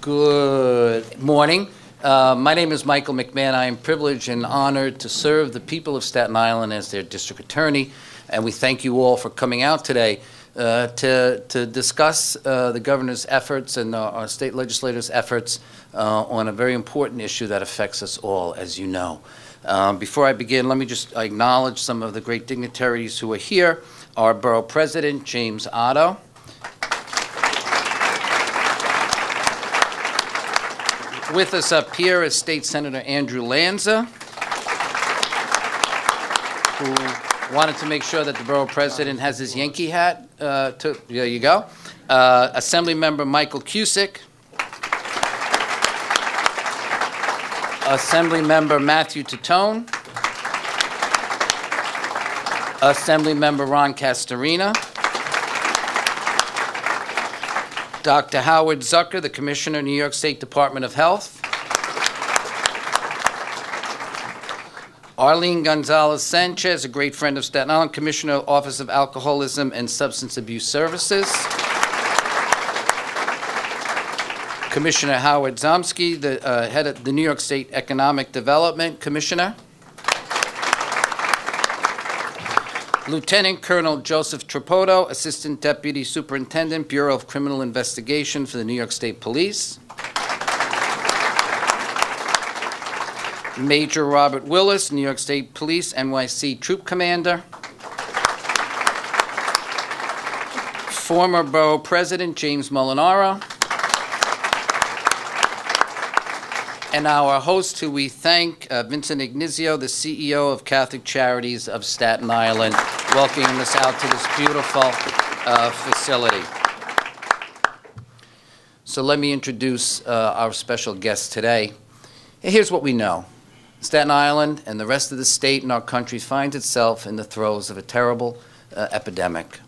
Good morning. My name is Michael McMahon. I am privileged and honored to serve the people of Staten Island as their district attorney, and we thank you all for coming out today to discuss the governor's efforts and our state legislators' efforts on a very important issue that affects us all, as you know. Before I begin, let me just acknowledge some of the great dignitaries who are here. Our Borough President, James Otto. With us up here is State Senator Andrew Lanza, who wanted to make sure that the Borough President has his Yankee hat. There you go. Assemblymember Michael Cusick. Assemblymember Matthew Titone. Assemblymember Ron Castorina. Dr. Howard Zucker, the Commissioner, New York State Department of Health. Arlene Gonzalez-Sanchez, a great friend of Staten Island, Commissioner, Office of Alcoholism and Substance Abuse Services. Commissioner Howard Zomsky, the head of the New York State Economic Development Commissioner. Lieutenant Colonel Joseph Trapoto, Assistant Deputy Superintendent, Bureau of Criminal Investigation for the New York State Police. Major Robert Willis, New York State Police, NYC Troop Commander. Former Borough President James Molinaro. And our host, who we thank, Vincent Ignizio, the CEO of Catholic Charities of Staten Island, welcoming us out to this beautiful facility. So let me introduce our special guest today. Here's what we know. Staten Island and the rest of the state and our country finds itself in the throes of a terrible epidemic.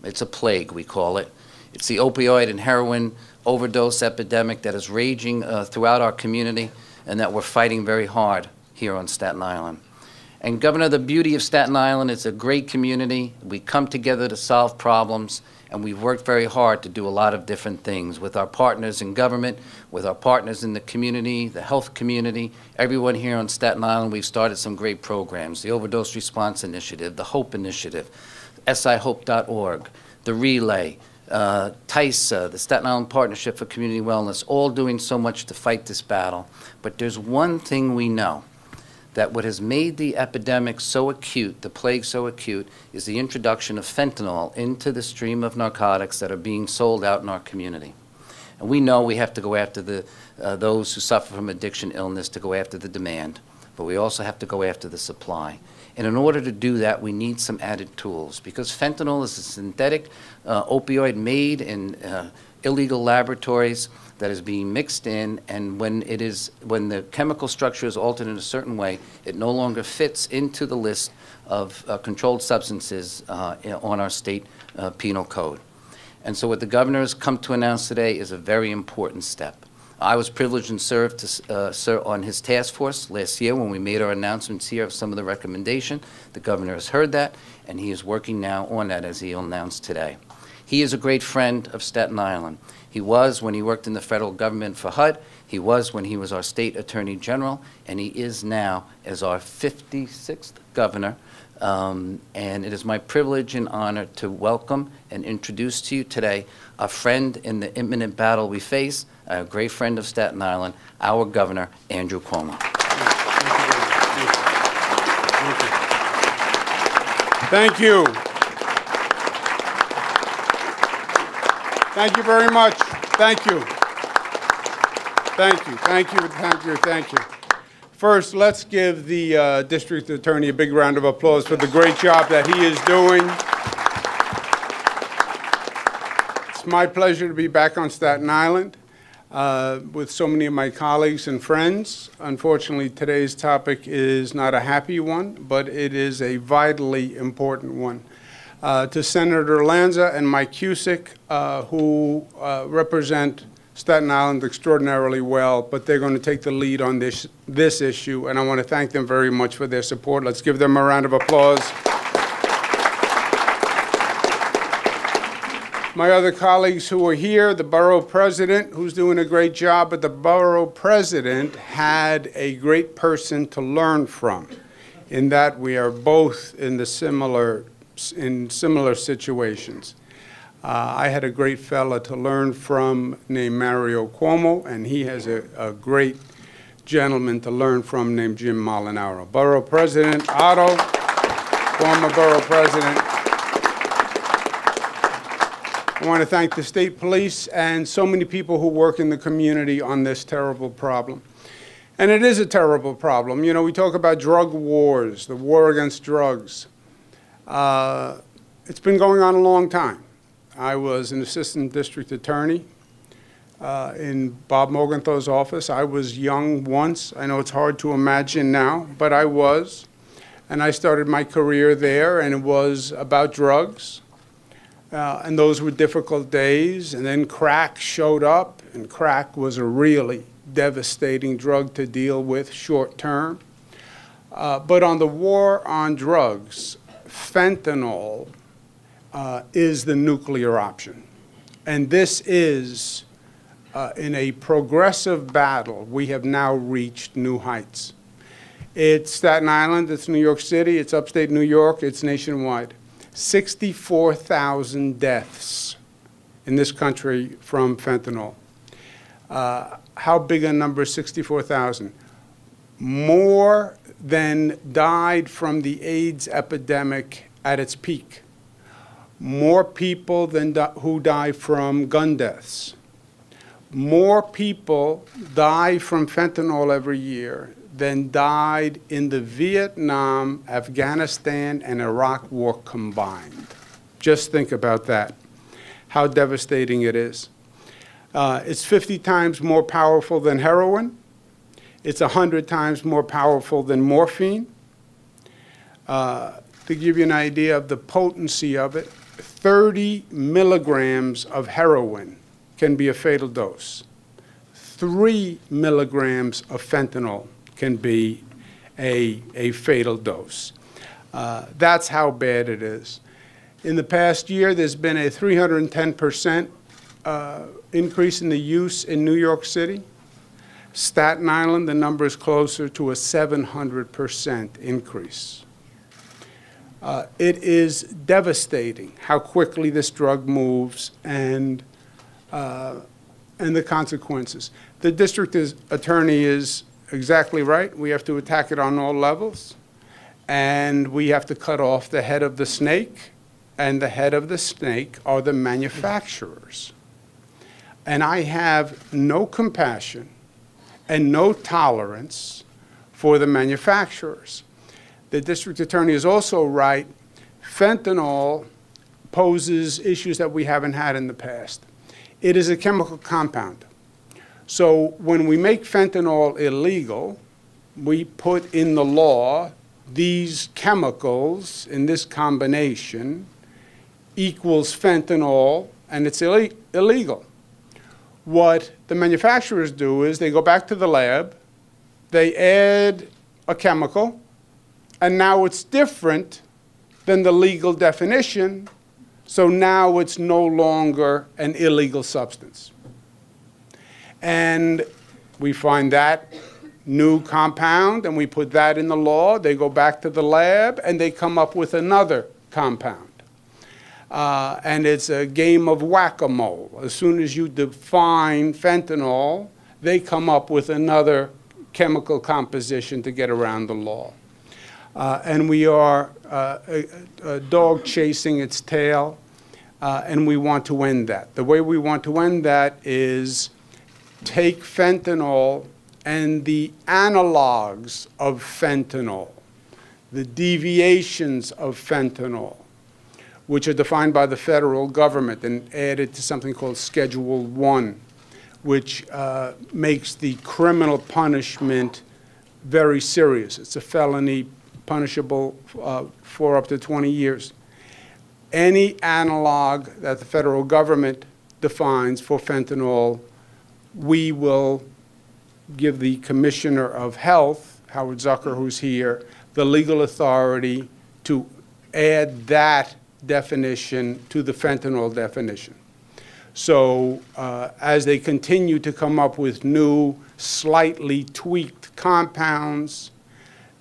It's a plague, we call it. It's the opioid and heroin overdose epidemic that is raging throughout our community and that we're fighting very hard here on Staten Island. And Governor, the beauty of Staten Island is a great community. We come together to solve problems, and we've worked very hard to do a lot of different things with our partners in government, with our partners in the community, the health community, everyone here on Staten Island. We've started some great programs, the Overdose Response Initiative, the HOPE Initiative, sihope.org, the Relay, TISA, the Staten Island Partnership for Community Wellness, all doing so much to fight this battle. But there's one thing we know, that what has made the epidemic so acute, the plague so acute, is the introduction of fentanyl into the stream of narcotics that are being sold out in our community. And we know we have to go after those who suffer from addiction illness, to go after the demand, but we also have to go after the supply. And in order to do that, we need some added tools, because fentanyl is a synthetic opioid made in illegal laboratories that is being mixed in, and when the chemical structure is altered in a certain way, it no longer fits into the list of controlled substances on our state penal code. And so what the governor has come to announce today is a very important step. I was privileged and served to serve on his task force last year when we made our announcements here of some of the recommendation. The governor has heard that, and he is working now on that, as he'll announce today. He is a great friend of Staten Island. He was when he worked in the federal government for HUD. He was when he was our state attorney general, and he is now as our 56th governor. And it is my privilege and honor to welcome and introduce to you today a friend in the imminent battle we face, a great friend of Staten Island, our Governor, Andrew Cuomo. Thank you. Thank you very much. Thank you. Thank you. Thank you. Thank you. Thank you. First, let's give the district attorney a big round of applause for the great job that he is doing. It's my pleasure to be back on Staten Island with so many of my colleagues and friends. Unfortunately, today's topic is not a happy one, but it is a vitally important one. To Senator Lanza and Mike Cusick, who represent Staten Island extraordinarily well, but they're going to take the lead on this issue, and I want to thank them very much for their support. Let's give them a round of applause. My other colleagues who are here, the borough president, who's doing a great job, but the borough president had a great person to learn from, in that we are both in similar situations. I had a great fella to learn from named Mario Cuomo, and he has a great gentleman to learn from named Jim Molinaro. Borough President Otto, former borough president. I want to thank the state police and so many people who work in the community on this terrible problem. And it is a terrible problem. You know, we talk about drug wars, the war against drugs. It's been going on a long time. I was an assistant district attorney in Bob Morgenthal's office. I was young once. I know it's hard to imagine now, but I was. And I started my career there, and it was about drugs. And those were difficult days. And then crack showed up, and crack was a really devastating drug to deal with short term. But on the war on drugs, fentanyl is the nuclear option. And this is, in a progressive battle, we have now reached new heights. It's Staten Island, it's New York City, it's upstate New York, it's nationwide. 64,000 deaths in this country from fentanyl. How big a number is 64,000? More than died from the AIDS epidemic at its peak. More people than who die from gun deaths. More people die from fentanyl every year than died in the Vietnam, Afghanistan, and Iraq war combined. Just think about that, how devastating it is. It's 50 times more powerful than heroin. It's 100 times more powerful than morphine. To give you an idea of the potency of it, 30 milligrams of heroin can be a fatal dose. 3 milligrams of fentanyl can be a fatal dose. That's how bad it is. In the past year, there's been a 310% increase in the use in New York City. Staten Island, the number is closer to a 700% increase. It is devastating how quickly this drug moves and the consequences. The district attorney is exactly right. We have to attack it on all levels. And we have to cut off the head of the snake. And the head of the snake are the manufacturers. And I have no compassion and no tolerance for the manufacturers. The district attorney is also right. Fentanyl poses issues that we haven't had in the past. It is a chemical compound. So when we make fentanyl illegal, we put in the law these chemicals in this combination equals fentanyl, and it's illegal. What the manufacturers do is they go back to the lab, they add a chemical, and now it's different than the legal definition, so now it's no longer an illegal substance. And we find that new compound, and we put that in the law. They go back to the lab, and they come up with another compound. And it's a game of whack-a-mole. As soon as you define fentanyl, they come up with another chemical composition to get around the law. And we are a dog chasing its tail, and we want to end that. The way we want to end that is take fentanyl and the analogs of fentanyl, the deviations of fentanyl, which are defined by the federal government and added to something called Schedule 1, which makes the criminal punishment very serious. It's a felony punishable for up to 20 years. Any analog that the federal government defines for fentanyl, we will give the Commissioner of Health, Howard Zucker, who's here, the legal authority to add that definition to the fentanyl definition. So as they continue to come up with new, slightly tweaked compounds,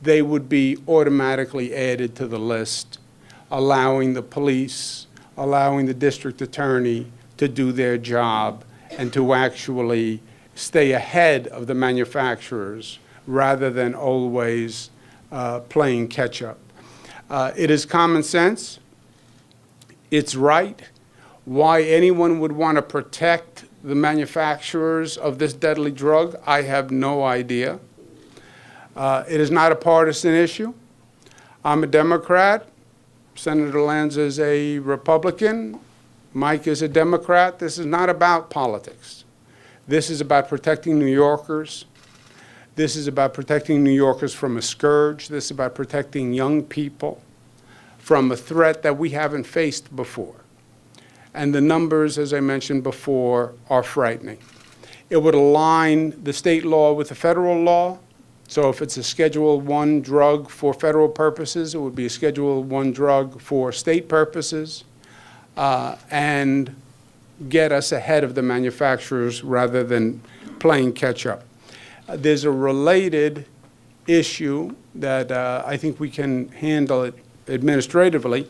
they would be automatically added to the list, allowing the police, allowing the district attorney to do their job and to actually stay ahead of the manufacturers rather than always playing catch-up. It is common sense. It's right. Why anyone would want to protect the manufacturers of this deadly drug, I have no idea. It is not a partisan issue. I'm a Democrat. Senator Lanza is a Republican. Mike is a Democrat. This is not about politics. This is about protecting New Yorkers. This is about protecting New Yorkers from a scourge. This is about protecting young people from a threat that we haven't faced before. And the numbers, as I mentioned before, are frightening. It would align the state law with the federal law. So if it's a Schedule I drug for federal purposes, it would be a Schedule I drug for state purposes, and get us ahead of the manufacturers rather than playing catch-up. There's a related issue that I think we can handle it administratively.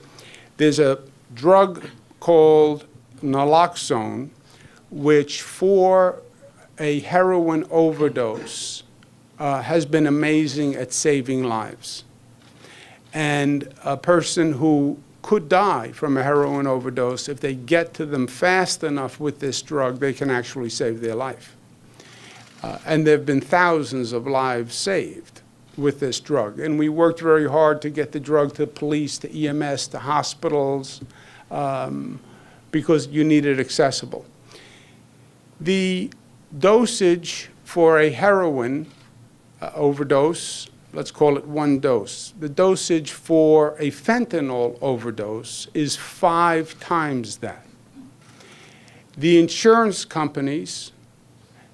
There's a drug called naloxone, which for a heroin overdose has been amazing at saving lives. And a person who could die from a heroin overdose, if they get to them fast enough with this drug, they can actually save their life. And there have been thousands of lives saved with this drug. And we worked very hard to get the drug to police, to EMS, to hospitals, because you need it accessible. The dosage for a heroin overdose, let's call it one dose. The dosage for a fentanyl overdose is 5 times that. The insurance companies,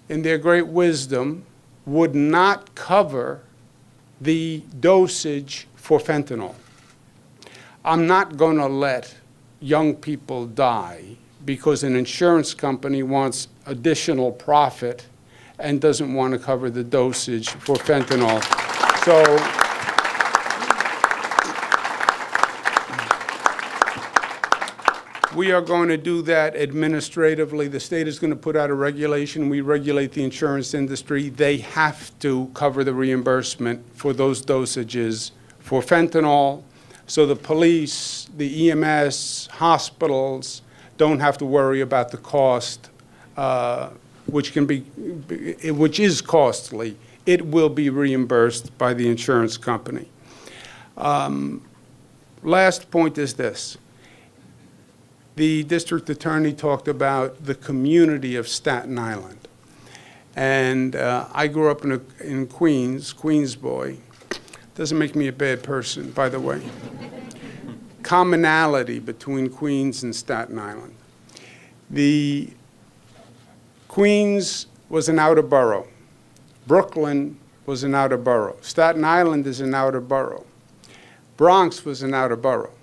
in their great wisdom, would not cover the dosage for fentanyl. I'm not going to let young people die because an insurance company wants additional profit and doesn't want to cover the dosage for fentanyl. So we are going to do that administratively. The state is going to put out a regulation. We regulate the insurance industry. They have to cover the reimbursement for those dosages for fentanyl, so the police, the EMS, hospitals don't have to worry about the cost, which is costly. It will be reimbursed by the insurance company. Last point is this. The district attorney talked about the community of Staten Island. And I grew up in Queens, Queens boy. Doesn't make me a bad person, by the way. Commonality between Queens and Staten Island. The Queens was an outer borough. Brooklyn was an outer borough. Staten Island is an outer borough. Bronx was an outer borough.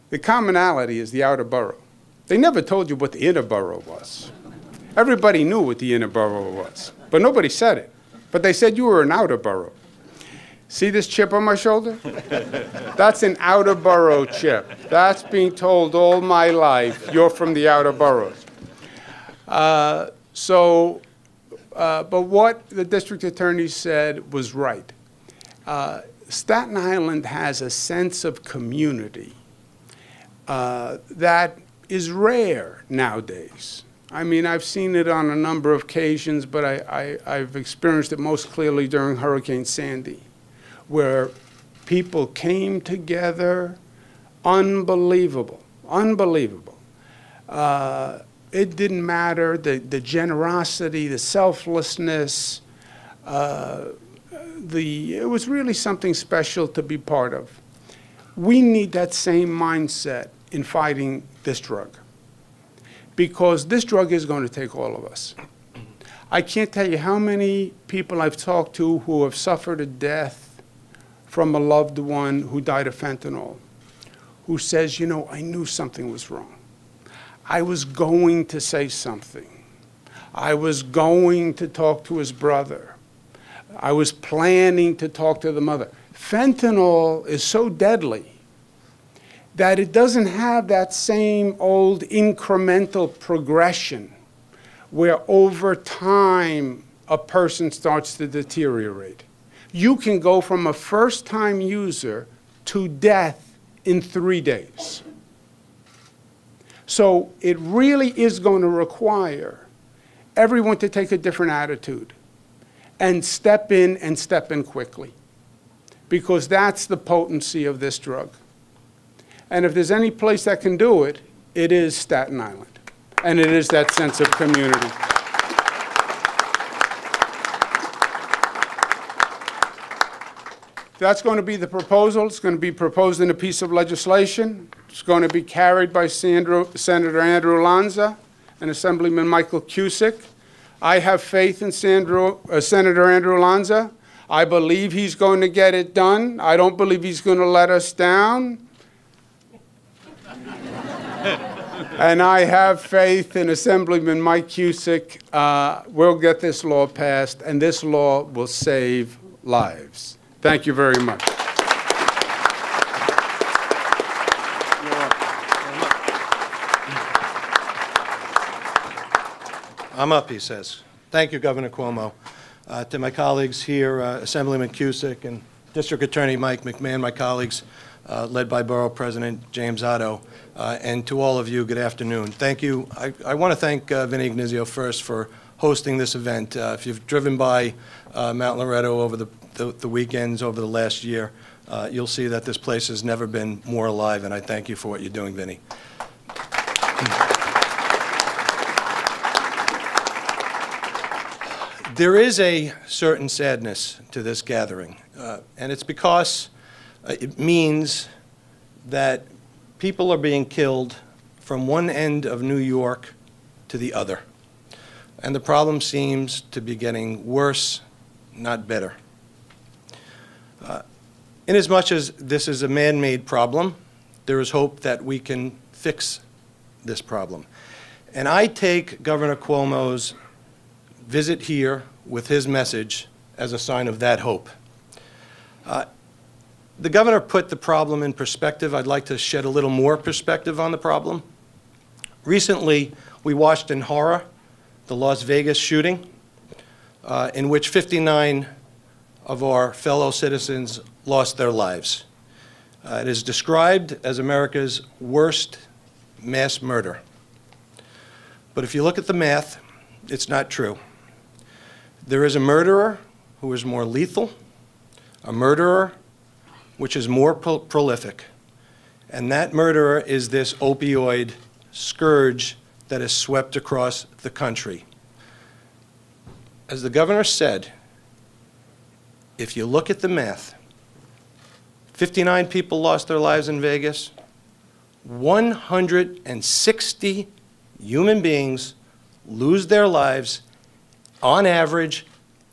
The commonality is the outer borough. They never told you what the inner borough was. Everybody knew what the inner borough was, but nobody said it. But they said you were an outer borough. See this chip on my shoulder? That's an outer borough chip. That's being told all my life, you're from the outer boroughs. But what the district attorney said was right. Staten Island has a sense of community that is rare nowadays. I mean, I've seen it on a number of occasions, but I've experienced it most clearly during Hurricane Sandy, where people came together, unbelievable, unbelievable. It didn't matter, the generosity, the selflessness, it was really something special to be part of. We need that same mindset in fighting this drug, because this drug is going to take all of us. I can't tell you how many people I've talked to who have suffered a death from a loved one who died of fentanyl, who says, you know, I knew something was wrong. I was going to say something. I was going to talk to his brother. I was planning to talk to the mother. Fentanyl is so deadly that it doesn't have that same old incremental progression where over time a person starts to deteriorate. You can go from a first-time user to death in 3 days. So it really is going to require everyone to take a different attitude and step in quickly, because that's the potency of this drug. And if there's any place that can do it, it is Staten Island, and it is that sense of community. That's going to be the proposal. It's going to be proposed in a piece of legislation. It's going to be carried by Senator Andrew Lanza and Assemblyman Michael Cusick. I have faith in Senator Andrew Lanza. I believe he's going to get it done. I don't believe he's going to let us down. And I have faith in Assemblyman Mike Cusick. We'll get this law passed, and this law will save lives. Thank you very much. I'm up, he says. Thank you, Governor Cuomo. To my colleagues here, Assemblyman Cusick and District Attorney Mike McMahon, my colleagues, led by Borough President James Otto, and to all of you, good afternoon. Thank you. I want to thank Vinnie Ignizio first for hosting this event. If you've driven by Mount Loretto over the weekends over the last year, you'll see that this place has never been more alive, and I thank you for what you're doing, Vinnie. There is a certain sadness to this gathering, and it's because it means that people are being killed from one end of New York to the other. And the problem seems to be getting worse, not better. Inasmuch as this is a man-made problem, there is hope that we can fix this problem. And I take Governor Cuomo's visit here with his message as a sign of that hope. The governor put the problem in perspective. I'd like to shed a little more perspective on the problem. Recently, we watched in horror the Las Vegas shooting, in which 59 of our fellow citizens lost their lives. It is described as America's worst mass murder. But if you look at the math, it's not true. There is a murderer who is more lethal, a murderer which is more prolific, and that murderer is this opioid scourge that has swept across the country. As the governor said, if you look at the math, 59 people lost their lives in Vegas, 160 human beings lose their lives on average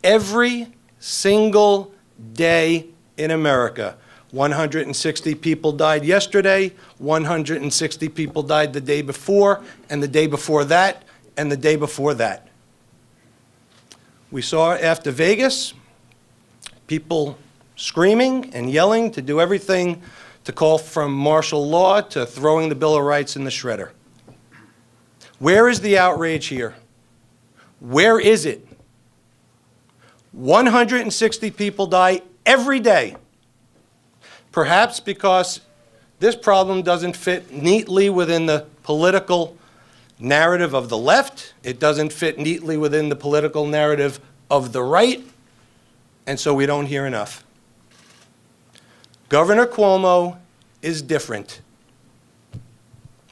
every single day in America. 160 people died yesterday, 160 people died the day before, and the day before that, and the day before that. We saw after Vegas people screaming and yelling to do everything to call from martial law to throwing the Bill of Rights in the shredder. Where is the outrage here? Where is it? 160 people die every day. Perhaps because this problem doesn't fit neatly within the political narrative of the left. It doesn't fit neatly within the political narrative of the right. And so we don't hear enough. Governor Cuomo is different.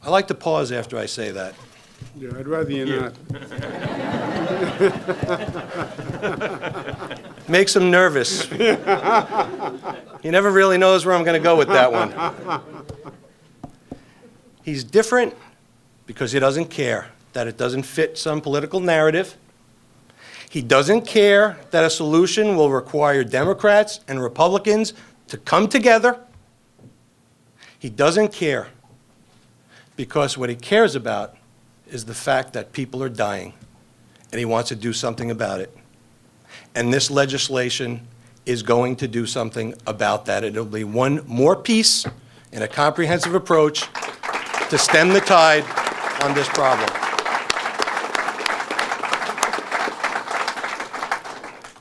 I like to pause after I say that. Yeah, I'd rather you not. Makes him nervous. He never really knows where I'm going to go with that one. He's different because he doesn't care that it doesn't fit some political narrative. He doesn't care that a solution will require Democrats and Republicans to come together. He doesn't care because what he cares about is the fact that people are dying, and he wants to do something about it. And this legislation is going to do something about that. It'll be one more piece in a comprehensive approach to stem the tide on this problem.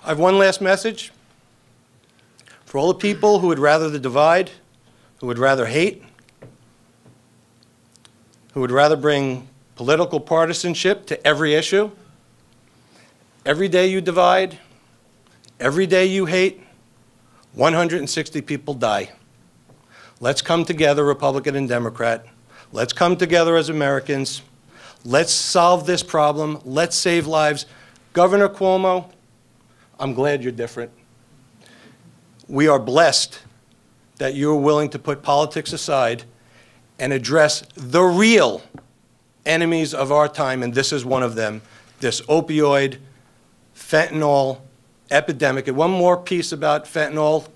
I have one last message. For all the people who would rather the divide, who would rather hate, who would rather bring political partisanship to every issue, every day you divide, every day you hate, 160 people die. Let's come together, Republican and Democrat. Let's come together as Americans. Let's solve this problem. Let's save lives. Governor Cuomo, I'm glad you're different. We are blessed that you're willing to put politics aside and address the real enemies of our time, and this is one of them, this opioid, fentanyl epidemic. And one more piece about fentanyl,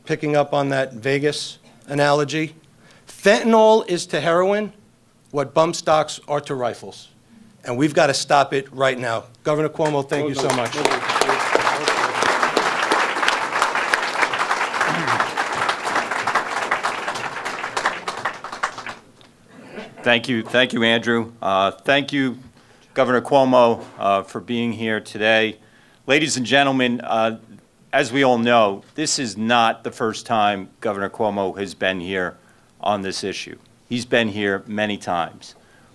picking up on that Vegas analogy. Fentanyl is to heroin what bump stocks are to rifles. And we've got to stop it right now. Governor Cuomo, thank you so much. Thank you, Andrew. Thank you, Governor Cuomo, for being here today. Ladies and gentlemen, as we all know, this is not the first time Governor Cuomo has been here on this issue. He's been here many times,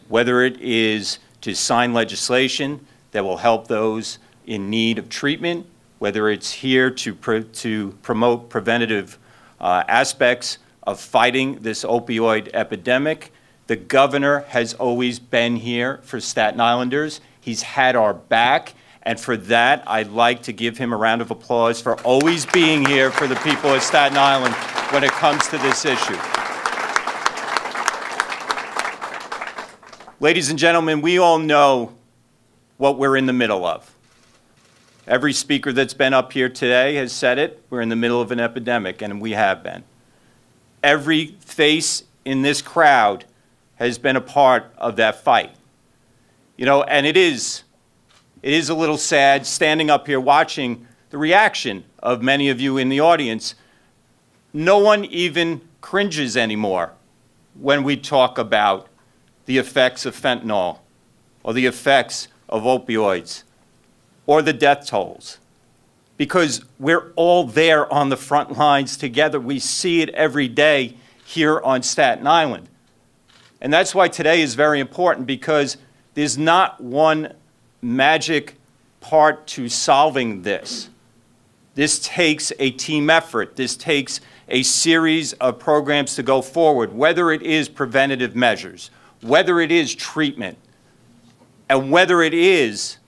whether it is to sign legislation that will help those in need of treatment, whether it's here to promote preventative aspects of fighting this opioid epidemic. The governor has always been here for Staten Islanders. He's had our back, and for that, I'd like to give him a round of applause for always being here for the people of Staten Island when it comes to this issue. Ladies and gentlemen, we all know what we're in the middle of. Every speaker that's been up here today has said it. We're in the middle of an epidemic, and we have been. Every face in this crowd has been a part of that fight. You know, and it is a little sad standing up here watching the reaction of many of you in the audience. No one even cringes anymore when we talk about the effects of fentanyl or the effects of opioids or the death tolls, because we're all there on the front lines together. We see it every day here on Staten Island. And that's why today is very important, because there's not one magic part to solving this. This takes a team effort. This takes a series of programs to go forward, whether it is preventative measures, whether it is treatment, and whether it is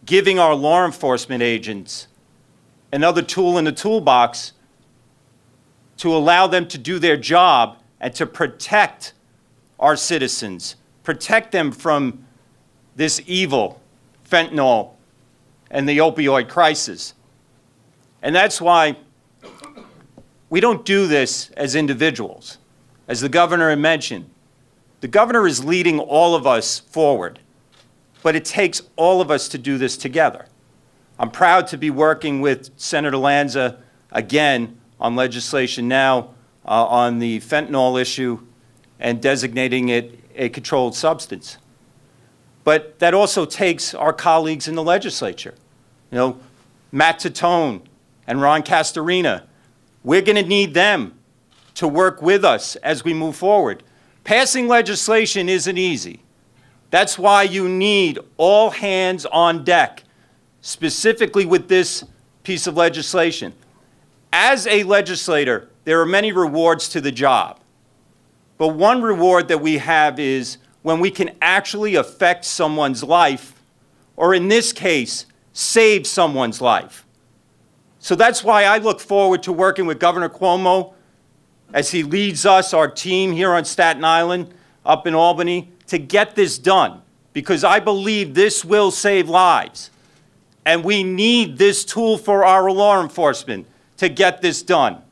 giving our law enforcement agents another tool in the toolbox to allow them to do their job and to protect our citizens, protect them from this evil, fentanyl, and the opioid crisis. And that's why we don't do this as individuals. As the governor had mentioned, the governor is leading all of us forward, but it takes all of us to do this together. I'm proud to be working with Senator Lanza again on legislation now on the fentanyl issue and designating it a controlled substance. But that also takes our colleagues in the legislature. You know, Matt Titone and Ron Castorina, we're going to need them to work with us as we move forward. Passing legislation isn't easy. That's why you need all hands on deck, specifically with this piece of legislation. As a legislator, there are many rewards to the job. But one reward that we have is when we can actually affect someone's life, or in this case, save someone's life. So that's why I look forward to working with Governor Cuomo as he leads us, our team here on Staten Island, up in Albany, to get this done, because I believe this will save lives. And we need this tool for our law enforcement to get this done.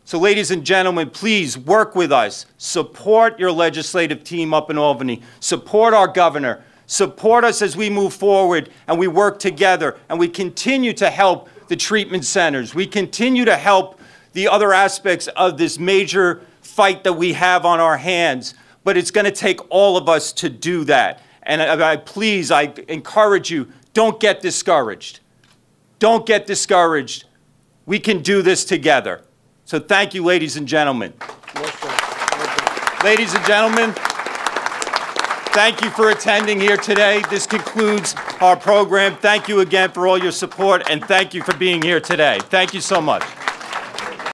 So ladies and gentlemen, please work with us. Support your legislative team up in Albany. Support our governor. Support us as we move forward and we work together and we continue to help the treatment centers. We continue to help the other aspects of this major fight that we have on our hands. But it's going to take all of us to do that. And please, I encourage you, don't get discouraged. Don't get discouraged. We can do this together. So thank you, ladies and gentlemen. Ladies and gentlemen, thank you for attending here today. This concludes our program. Thank you again for all your support, and thank you for being here today. Thank you so much.